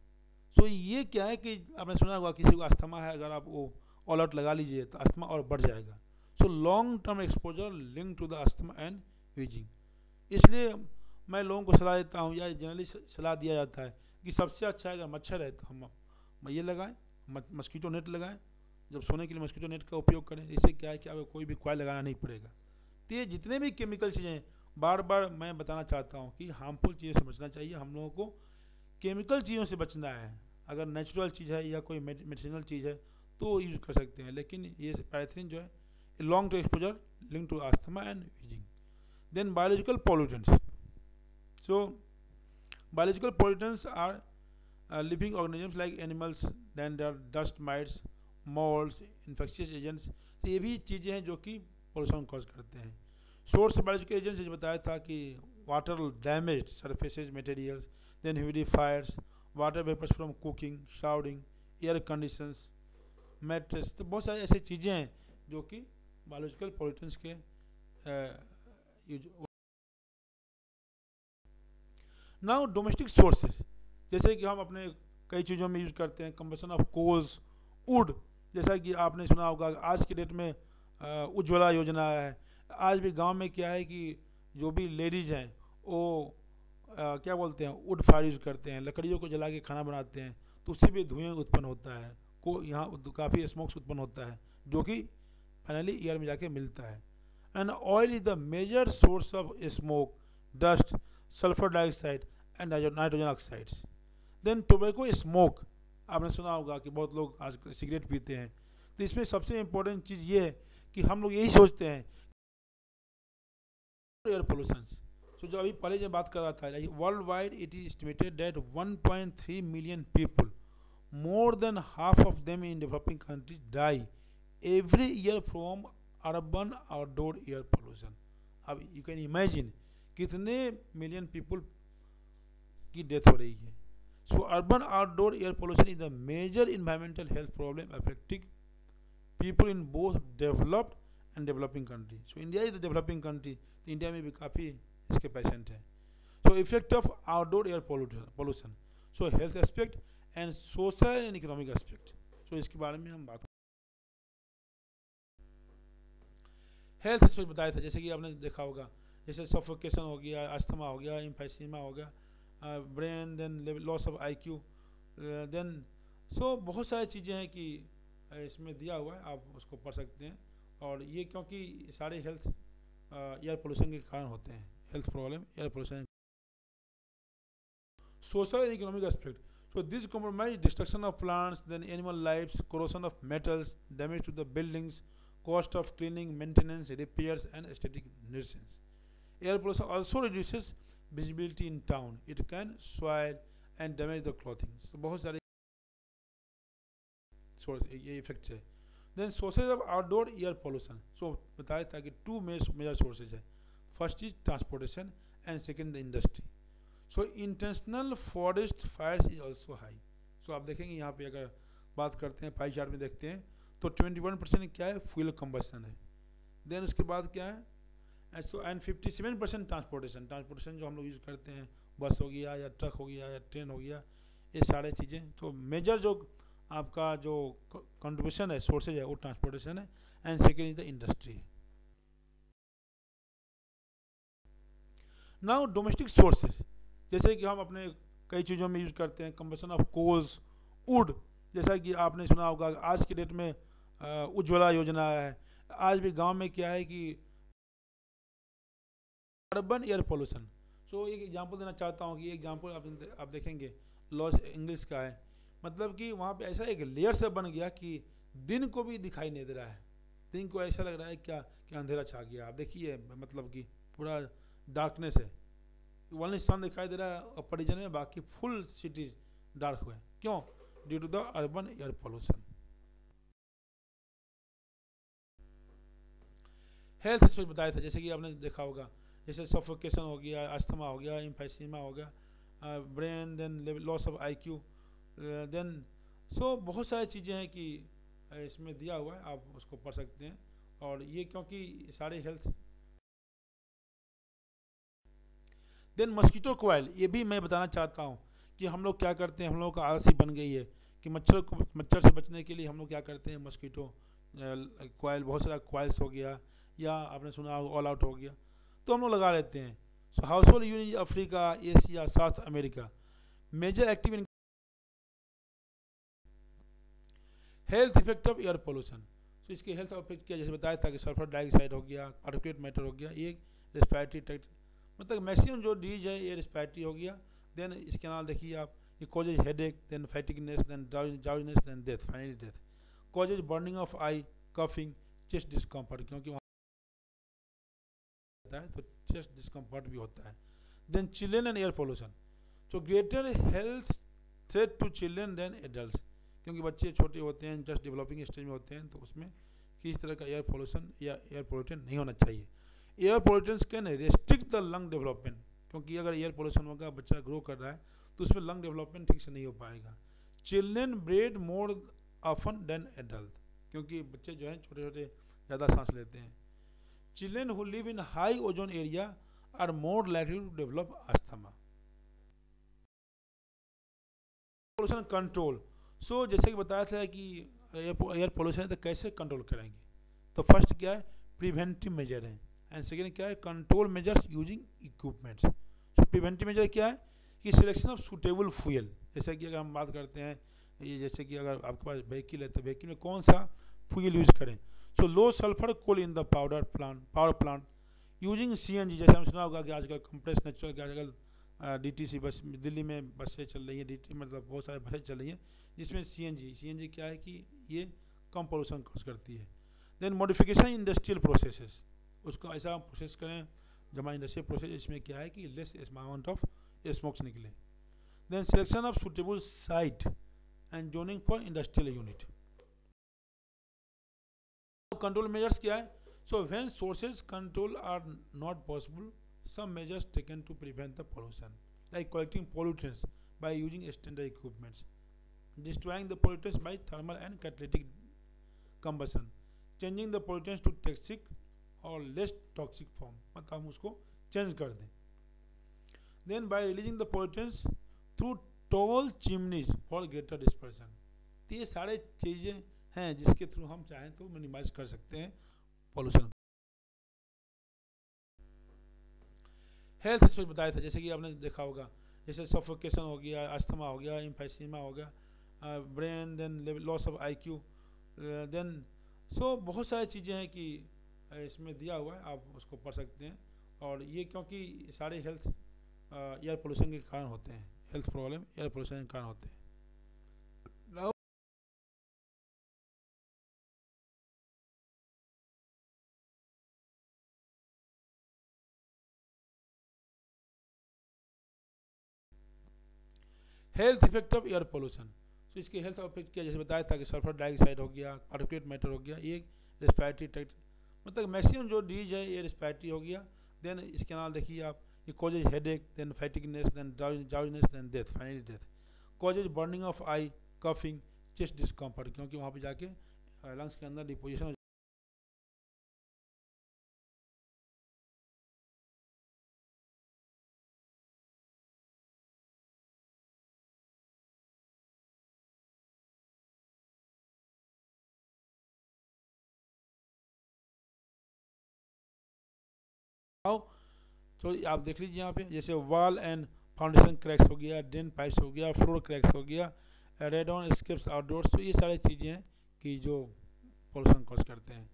So ये क्या है कि आपने सुना होगा किसी को अस्थमा है, अगर आप वो ऑल आउट लगा लीजिए तो अस्थमा और बढ़ जाएगा. So long term exposure link to the asthma and wheezing. इसलिए मैं लोगों को सलाह देता हूँ, या जनरली सलाह दिया जाता है कि सबसे अच्छा है अगर मच्छर है तो हम ये लगाएं, मस्कीटो नेट लगाएं, जब सोने के लिए मस्कीटो नेट का उपयोग करें. इससे क्या है कि आपको कोई भी कॉइल लगाना नहीं पड़ेगा. तो ये जितने भी केमिकल चीज़ें, बार बार मैं बताना चाहता हूँ कि हार्मफुल चीज़ों से बचना चाहिए. हम लोगों को केमिकल चीज़ों से बचना है. अगर नेचुरल चीज़ है या कोई मेडिसिनल चीज़ है तो यूज़ कर सकते हैं, लेकिन ये पैराथ्रिन जो है long term exposure link to asthma and wheezing. Then biological pollutants. So biological pollutants are living organisms like animals, then their dust mites, moulds, infectious agents. तो ये भी चीज़ें हैं जो कि पोल्यूशन कॉज करते हैं. सोर्स बायोलॉजिकल एजेंट्स बताया था कि water damage surfaces materials, then humidifiers, water vapours from cooking, showering, air conditions, mattress. तो बहुत सारी ऐसी चीज़ें हैं जो कि बायोलॉजिकल पॉल्यूटेंट्स के नाउ डोमेस्टिक सोर्सेज, जैसे कि हम अपने कई चीज़ों में यूज़ करते हैं. कंबशन ऑफ कोल्स, वुड, जैसा कि आपने सुना होगा आज के डेट में उज्ज्वला योजना है. आज भी गांव में क्या है कि जो भी लेडीज़ हैं वो क्या बोलते हैं, वुड फायर यूज़ करते हैं, लकड़ियों को जला के खाना बनाते हैं, तो उससे भी धुएँ उत्पन्न होता है, को यहाँ काफ़ी स्मोक्स उत्पन्न होता है जो कि फाइनली एयर में जाके मिलता है. And oil is the major source of smoke, dust, sulphur dioxide and nitrogen oxides. Then tobacco smoke, आपने सुना होगा कि बहुत लोग आज सिगरेट पीते हैं. तो इसमें सबसे इम्पोर्टेंट चीज़ ये है कि हम लोग यही सोचते हैं एयर पोल्यूशन. सो जो अभी पहले जब बात कर रहा था, worldwide it is estimated that 1.3 million people, more than half of them in developing countries, die every year from urban outdoor air pollution. अब यू कैन इमेजिन कितने मिलियन पीपल की डेथ हो रही है. So urban outdoor air pollution is the major environmental health problem affecting people in both developed and developing country. So India is the developing country, तो India में भी काफ़ी इसके पेशेंट हैं. So effect of outdoor air pollution, so health aspect and social and economic aspect. So इसके बारे में हम बात हेल्थ एस्पेक्ट बताया था, जैसे कि आपने देखा होगा, जैसे सफोकेशन हो गया, अस्थमा हो गया, एम्फाइसीमा हो गया, brain, then loss of IQ, then so बहुत सारी चीज़ें हैं कि इसमें दिया हुआ है, आप उसको पढ़ सकते हैं. और ये क्योंकि सारे हेल्थ एयर पोल्यूशन के कारण होते हैं, health problem air pollution. Social and economic aspect, so this compromise destruction of plants, then animal lives, corrosion of metals, damage to the buildings, cost of cleaning, maintenance, repairs and aesthetic nuisance. Air pollution also reduces visibility in town. It can soil and damage the clothing. So बहुत सारे source ये effects है। Then sources of outdoor air pollution, so बताया था कि two major sources है, first is transportation and second the industry. So intentional forest fires is also high. So आप देखेंगे यहाँ पे अगर बात करते हैं पाई चार्ट में देखते हैं तो 21% क्या है, फ्यूल कंबस्शन है। देन उसके बाद क्या है, सो एंड 57% ट्रांसपोर्टेशन जो हम लोग यूज़ करते हैं, बस हो गया या ट्रक हो गया या ट्रेन हो गया, ये सारे चीज़ें। तो मेजर जो आपका जो कंट्रीब्यूशन है, सोर्सेज है, वो ट्रांसपोर्टेशन है and second is the industry. Now domestic sources, जैसे कि हम अपने कई चीज़ों में यूज़ करते हैं, कंबशन ऑफ कोल्स, वुड, जैसा कि आपने सुना होगा आज के डेट में उज्ज्वला योजना है। आज भी गांव में क्या है कि अर्बन एयर पोल्यूशन। सो एक एग्जांपल देना चाहता हूँ कि एग्जांपल आप देखेंगे लॉस एंजलिस का है, मतलब कि वहाँ पे ऐसा एक लेयर से बन गया कि दिन को भी दिखाई नहीं दे रहा है, दिन को ऐसा लग रहा है क्या कि अंधेरा छा गया। आप देखिए मतलब कि पूरा डार्कनेस है, ओनली सन दिखाई दे रहा है अपर रीजन में, बाकी फुल सिटीज डार्क हुए। क्यों? Due to the urban air pollution. Health aspect बताया था, जैसे कि आपने देखा होगा, जैसे सफोकेशन हो गया, अस्थमा हो गया, इम्फेसीमा हो गया, brain, then loss of IQ, then so बहुत सारी चीज़ें हैं कि इसमें दिया हुआ है, आप उसको पढ़ सकते हैं। और ये क्योंकि सारे हेल्थ। देन मस्कीटो कोयल, ये भी मैं बताना चाहता हूँ कि हम लोग क्या करते हैं, हम लोगों का आलसी बन गई है कि मच्छर से बचने के लिए हम लोग क्या करते हैं, मस्कीटो कोयल, बहुत सारा कोयल्स हो गया, या आपने सुना ऑल आउट हो गया, तो हम लोग लगा लेते हैं। So household unit Africa, Asia, South America, major active in health effect of air pollution. So इसके हेल्थ इफेक्ट क्या, जैसे बताया था कि सल्फर डाइऑक्साइड हो गया, पार्टिकुलेट मैटर हो गया, ये रेस्पिरेटरी ट्रैक्ट, मतलब मैक्सिमम जो डिजीज है ये रेस्पिरेटरी हो गया। देन इसके नाम देखिए आप, ये causes headache, then fatigueness, then drowsiness, then death, finally death. Causes burning of eye, coughing, chest discomfort, क्योंकि वहाँ है तो चेस्ट डिस्कम्फर्ट भी होता है। Then children and air pollution, so greater health threat to children than adult, क्योंकि बच्चे छोटे होते हैं, जस्ट डेवलपिंग स्टेज में होते हैं, तो उसमें किसी तरह का एयर पोल्यूशन या एयर पोल्यूशन नहीं होना चाहिए। Air pollution can restrict the lung development, क्योंकि अगर एयर पोल्यूशन होगा, बच्चा ग्रो कर रहा है तो उसमें लंग डेवलपमेंट ठीक से नहीं हो पाएगा। Children breathe more often than adult, क्योंकि बच्चे जो हैं छोटे छोटे ज़्यादा सांस लेते हैं। Children who live in high ozone area are more likely to develop asthma. Pollution control, so जैसे कि बताया था कि एयर पोल्यूशन है तो कैसे कंट्रोल करेंगे, तो फर्स्ट क्या है, प्रिवेंटिव मेजर है, एंड सेकेंड क्या है, कंट्रोल मेजर्स यूजिंग इक्विपमेंट्स। सो प्रिवेंटिव मेजर क्या है कि सिलेक्शन ऑफ सूटेबल फ्यूल, जैसे कि अगर हम बात करते हैं ये, जैसे कि अगर आपके पास व्हीकल है तो व्हीकल में कौन सा फ्यूल यूज करें। So low sulphur coal in the power plant using CNG, जैसे हम सुना होगा कि आजकल कंप्रेस नेचुरल गैस, आजकल DTC बस, दिल्ली में बसें चल रही हैं, DT मतलब बहुत सारे बसें चल रही हैं जिसमें CNG क्या है कि ये कम पोल्यूशन कॉज करती है। देन मॉडिफिकेशन इंडस्ट्रियल प्रोसेसेस, उसको ऐसा प्रोसेस करें जब हमारा इंडस्ट्रियल प्रोसेस, इसमें क्या है कि लेस अमाउंट ऑफ स्मोक्स निकले। Then selection of suitable site and zoning for industrial unit. Control measures क्या है, so when sources control are not possible, some measures taken to prevent the pollution, like collecting pollutants by using standard equipments, destroying the pollutants by thermal and catalytic combustion, changing the pollutants to toxic or less toxic form, मतलब हम उसको change कर दें। then by releasing the pollutants through tall chimneys for greater dispersion, तो ये सारे चीज़ें हैं जिसके थ्रू हम चाहें तो मिनिमाइज कर सकते हैं पोल्यूशन। हेल्थ एस्पेक्ट बताया था, जैसे कि आपने देखा होगा, जैसे सफोकेशन हो गया, अस्थमा हो गया, इम्फेसीमा हो गया, brain, then loss of IQ, then so बहुत सारी चीज़ें हैं कि इसमें दिया हुआ है, आप उसको पढ़ सकते हैं। और ये क्योंकि सारे हेल्थ एयर पोल्यूशन के कारण होते हैं, हेल्थ प्रॉब्लम एयर पोल्यूशन के कारण होते हैं। Health effect of air pollution, so इसके हेल्थ इफेक्ट क्या, जैसे बताया था कि सल्फर डाइऑक्साइड हो गया, पार्टिकुलेट मैटर हो गया, ये रेस्पिरेटरी ट्रैक्ट, मतलब मैक्सिमम जो डिजीज है ये रेस्पिरेटरी हो गया। देन इसके नाम देखिए आप, ये causes headache, then fatigueness, then drowsiness, then death, finally death. Causes burning of eye, coughing, chest discomfort, क्योंकि वहाँ पे जाके लंग्स के अंदर डिपोजिशन। तो आप देख लीजिए यहाँ पे, जैसे वॉल एंड फाउंडेशन क्रैक्स हो गया, ड्रेन पाइप्स हो गया, फ्लोर क्रैक्स हो गया, रेडॉन स्केप्स आउटडोर्स, तो ये सारी चीज़ें हैं कि जो पोल्यूशन कॉज करते हैं।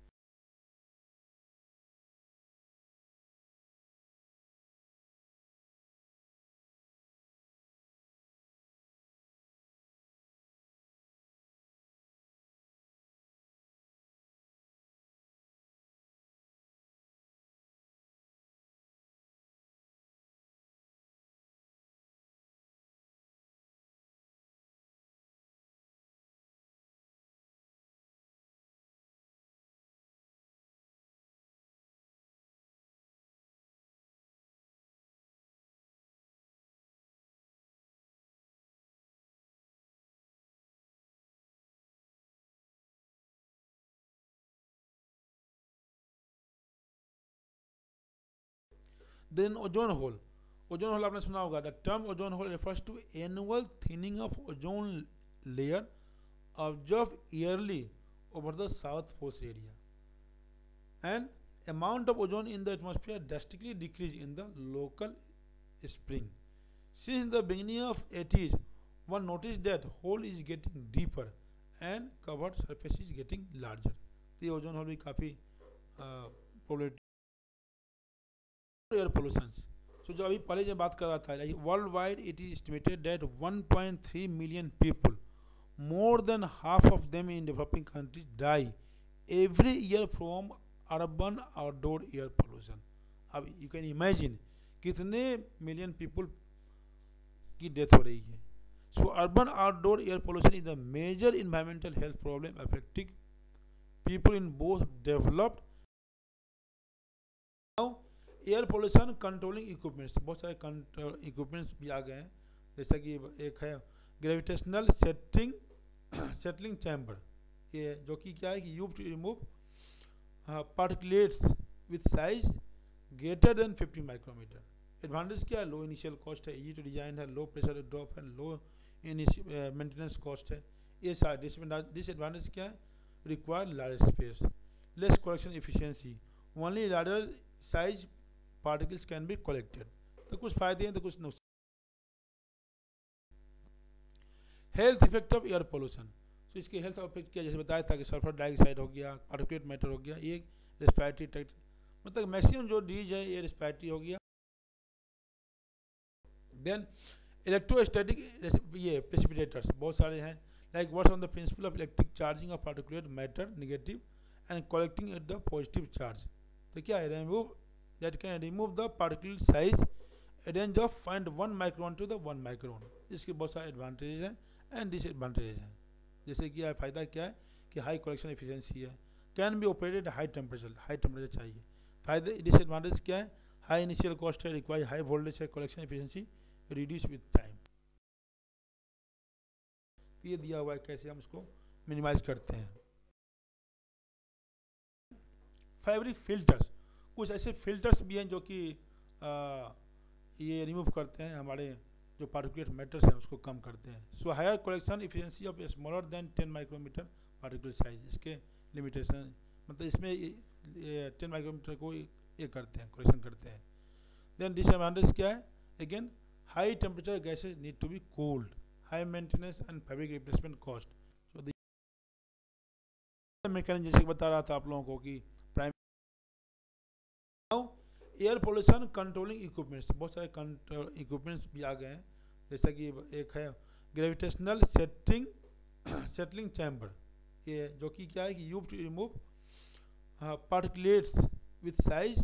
Then ozone hole, ozone hole आपने सुना होगा, the term ozone hole refers to annual thinning of ozone layer observed yearly over the south post area, and amount of ozone in the atmosphere drastically decreased in the local spring. Since the beginning of 80s, one noticed that hole is getting deeper and covered surface is getting larger. तो ये ozone hole भी काफ़ी problem. Air pollution, सो जो अभी पहले जब बात कर रहा था, worldwide it is estimated that 1.3 million people, more than half of them in developing countries, die every year from urban outdoor air pollution. अब यू कैन इमेजिन कितने मिलियन पीपल की डेथ हो रही है। So urban outdoor air pollution is the major environmental health problem affecting people in both developed. Air pollution controlling equipments, बहुत सारे equipments भी आ गए हैं, जैसा कि एक है ग्रेविटेशनल सेटलिंग चैम्बर, ये जो कि क्या है कि use to remove particulates with size greater than 50 micrometre. Advantage क्या है, लो इनिशियल कॉस्ट है, इजी टू डिजाइन है, लो प्रेशर ड्रॉप है, लो मेंटेनेंस कॉस्ट है। ये सारे डिसएडवांटेज क्या है, require large space, less collection efficiency, only larger size particles can be collected. तो कुछ फायदे हैं तो कुछ नुकसान। Health effect of air pollution, तो इसके हेल्थ इफेक्ट क्या, जैसे बताया था कि सल्फर डाइऑक्साइड हो गया, पार्टिकुलेट मैटर हो गया, ये रेस्पिरेटरी ट्रैक्ट, मतलब मैक्सिमम जो डिजीज है ये रेस्पिरेटरी हो गया। देन इलेक्ट्रोस्टैटिक, ये प्रेसिपिटेटर्स बहुत सारे हैं, like works on the principle of electric charging of particulate matter negative and collecting at the positive charge. तो क्या है, remove that can remove the particle size range of 0.1 micron to the 1 micron। इसके बहुत सारे advantages हैं and disadvantages हैं। जैसे कि फ़ायदा क्या है कि हाई कलेक्शन एफिशिएंसी है, can be operated high temperature चाहिए। फायदे डिसएडवांटेज क्या है, हाई इनिशियल कॉस्ट है, रिक्वायर हाई वोल्टेज है, collection efficiency reduce with time. ये दिया हुआ है कैसे हम इसको मिनिमाइज करते हैं। फैब्रिक फिल्टर्स, कुछ ऐसे फिल्टर्स भी हैं जो कि ये रिमूव करते हैं हमारे जो पार्टिकुलेट मैटर्स हैं उसको कम करते हैं। So higher collection efficiency of smaller than 10 micrometre particular size, इसके लिमिटेशन, मतलब इसमें 10 माइक्रोमीटर को ये करते हैं, कलेक्शन करते हैं। देन डिसएडवांटेज क्या है, again high temperature gases need to be cooled, high maintenance and fabric replacement cost. So mechanism जैसे बता रहा था आप लोगों को कि एयर पोल्यूशन कंट्रोलिंग इक्विपमेंट्स, बहुत सारे इक्विपमेंट्स भी आ गए हैं, जैसा कि एक है ग्रेविटेशनल सेटलिंग चैम्बर, ये जो कि क्या है कि use to remove particulates with size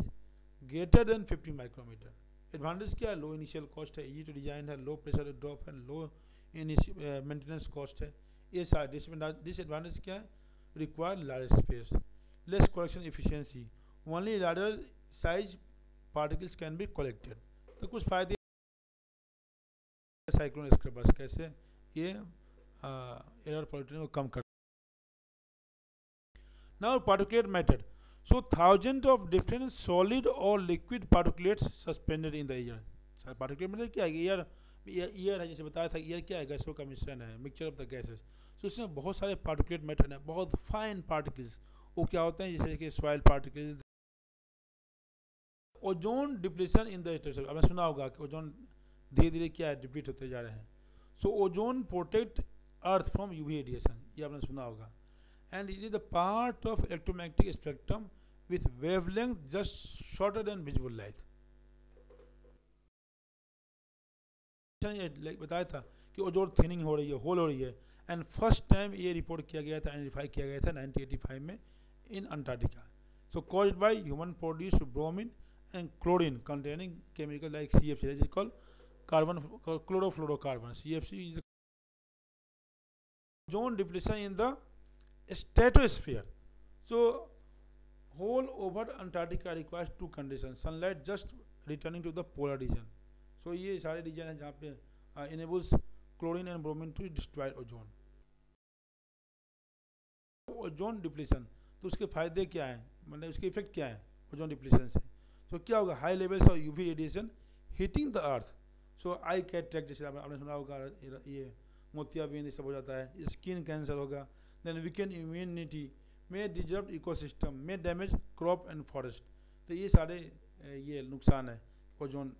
greater than 50 micrometre. Advantage क्या है, लो इनिशियल कॉस्ट है, इजी टू डिजाइन है, लो प्रेशर ड्रॉप है, लो मेंटेनेंस कॉस्ट है। ये सारे डिसएडवांटेज क्या है? Require large space, less collection efficiency, only larger size particles can be collected. तो कुछ फायदे साइक्लोन स्क्रबर्स कैसे ये एयर पॉल्यूशन को कम कर। Now particulate matter, so thousands of different solid or liquid particulates suspended in the air। Particulate matter क्या है? Air है, जैसे बताया था एयर क्या है? गैसों का मिश्रण है, मिक्सचर ऑफ द गैसेस। तो इसमें बहुत सारे पार्टिकुलेट मैटर हैं, बहुत फाइन पार्टिकल्स। वो क्या होते हैं? जैसे कि soil particles. Ozone depletion in the stratosphere, आपने सुना होगा कि ओजोन धीरे धीरे क्या है? डिप्लीट होते जा रहे हैं। सो ozone protect earth from UV radiation, ये आपने सुना होगा। And it is the part of electromagnetic spectrum with wavelength just shorter than visible light. बताया था कि ओजोन थिनिंग हो रही है, होल हो रही है। एंड फर्स्ट टाइम ये रिपोर्ट किया गया था, आइडेंटिफाई किया गया था 1985 में in Antarctica. So caused by human produced bromine and chlorine containing chemical like CFC, it is called carbon chlorofluorocarbon. CFC is ozone depletion in the stratosphere. So whole over Antarctica requires two conditions: sunlight just returning to the polar region. So ये सारे reason है जहाँ पे enables chlorine and bromine to destroy ozone. Ozone depletion, तो उसके फायदे क्या हैं? मतलब उसके इफेक्ट क्या है ओजोन डिप्लीशन से? तो क्या होगा? High levels of UV radiation hitting the earth. So eye cataract, जैसे आपने सुना होगा, ये मोतियाबिंद सब हो जाता है। स्किन कैंसर होगा। देन वीकेंड इम्यूनिटी, में डिजर्व इकोसिस्टम, में डैमेज क्रॉप एंड फॉरेस्ट। तो ये सारे ये नुकसान है ozone.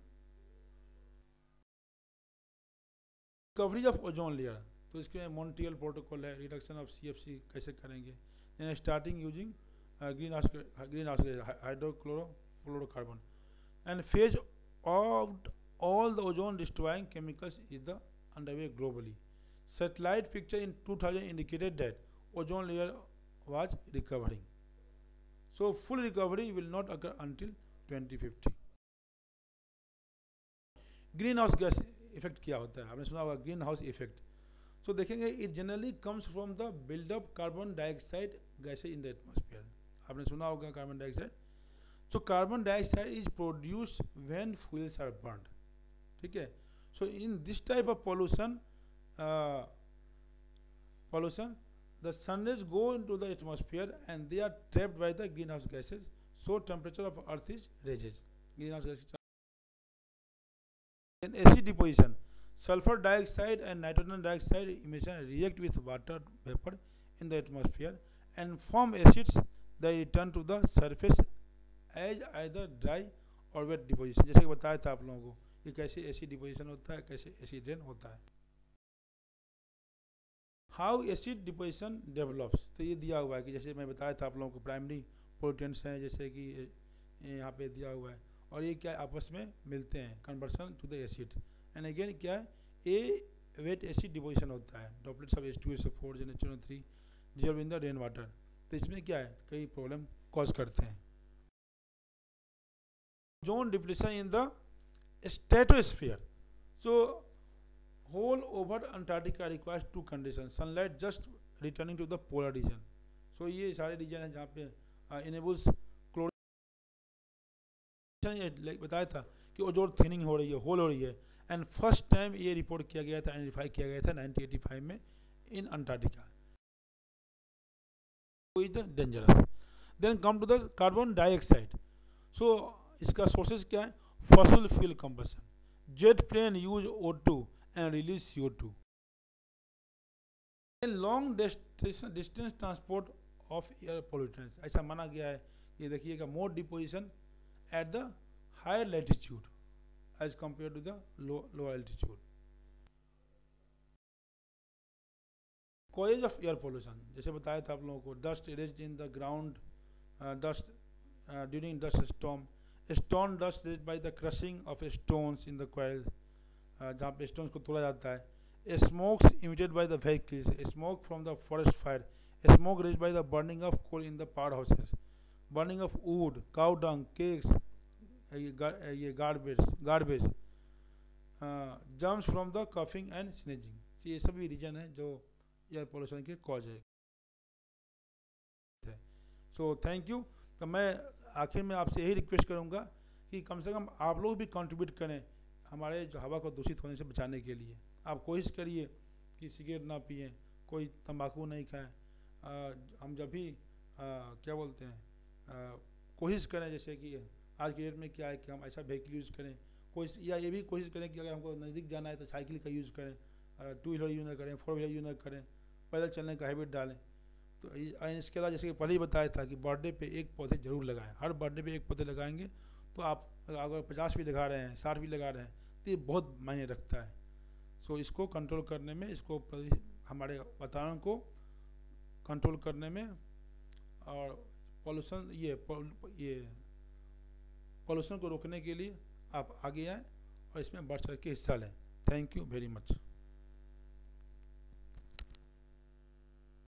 Coverage of ozone layer, तो इसके मॉन्ट्रियल प्रोटोकॉल है। रिडक्शन ऑफ CFC कैसे करेंगे? Then starting using green house hydrochlorocarbon and phase out all the ozone destroying chemicals is the underway globally. Satellite picture in 2000 indicated that ozone layer was recovering. So full recovery will not occur until 2050. Green house gas effect क्या होता है? आपने सुना होगा green house effect. So देखेंगे it generally comes from the buildup carbon dioxide gases in the atmosphere. आपने सुना होगा carbon dioxide. So carbon dioxide is produced when fuels are burned, ठीक है। So in this type of pollution the sun rays go into the atmosphere and they are trapped by the greenhouse gases, so temperature of earth is raises. Greenhouse gases. In acid deposition, sulfur dioxide and nitrogen dioxide emission react with water vapor in the atmosphere and form acids that return to the surface as either dry or wet deposition। जैसे कि बताया था आप लोगों को कि कैसे acid deposition होता है, कैसे एसिड रेन होता है। हाउ एसिड डिपोजिशन डेवलप्स, तो ये दिया हुआ है कि जैसे मैं बताया था आप लोगों को प्राइमरी पोल्यूटेंट्स हैं, जैसे कि यहाँ पे दिया हुआ है, और ये क्या आपस में मिलते हैं, conversion to the acid. And again क्या है? ए वेट एसिड डिपोजिशन होता है, droplets of H2SO4 NH3 dissolve in the rain water. तो इसमें क्या है? कई प्रॉब्लम कॉज करते हैं। Ozone depletion in the stratosphere, so whole over Antarctica requires two conditions: sunlight just returning to the polar region. So ये सारे reason है जहाँ पे enables chlorine, बताया था कि ओजोन थिनिंग हो रही है, होल हो रही है। एंड फर्स्ट टाइम ये रिपोर्ट किया गया था, आइडेंटिफाई किया गया था 1985 में in Antarctica. Is dangerous. Then come to the carbon dioxide. So इसका सोर्सेज क्या है? Fossil fuel combustion, jet plane use O2 and release CO2. In long distance transport of air pollutants, ऐसा माना गया है। ये देखिएगा, more deposition at the higher latitude as compared to the low altitude. Causes of air pollution, जैसे बताया था आप लोगों को, dust raised in the ground, during dust storm, stone dust raised by the crushing of stones in the coils, जहाँ पे stones को तोड़ा जाता है। Smokes emitted by the vehicles, smoke from the forest fire, smoke raised by the burning of coal in the power houses, burning of wood, cow dung, cakes, ये garbage, germs from the coughing and sneezing. तो ये सभी reason है जो air pollution के cause है। So thank you. तो मैं आखिर में आपसे यही रिक्वेस्ट करूँगा कि कम से कम आप लोग भी कंट्रीब्यूट करें हमारे जो हवा को दूषित होने से बचाने के लिए। आप कोशिश करिए कि सिगरेट ना पिएं, कोई तंबाकू नहीं खाएं। हम जब भी क्या बोलते हैं कोशिश करें, जैसे कि आज की डेट में क्या है कि हम ऐसा व्हीकल यूज़ करें, कोशिश या ये भी कोशिश करें कि अगर हमको नज़दीक जाना है तो साइकिल का यूज़ करें, 2 व्हीलर यूज़ ना करें, 4 व्हीलर यूज़ ना करें, पैदल चलने का हैबिट डालें। तो इसके अलावा जैसे कि पहले ही बताया था कि बर्थडे पे एक पौधे जरूर लगाएं। हर बर्थडे पे एक पौधे लगाएंगे तो आप अगर 50 भी लगा रहे हैं, 60 भी लगा रहे हैं, तो ये बहुत मायने रखता है। सो इसको कंट्रोल करने में, इसको हमारे वातावरण को कंट्रोल करने में और पॉल्यूशन ये पॉल्यूशन को रोकने के लिए आप आगे आएँ और इसमें बढ़ चढ़ के हिस्सा लें। Thank you very much.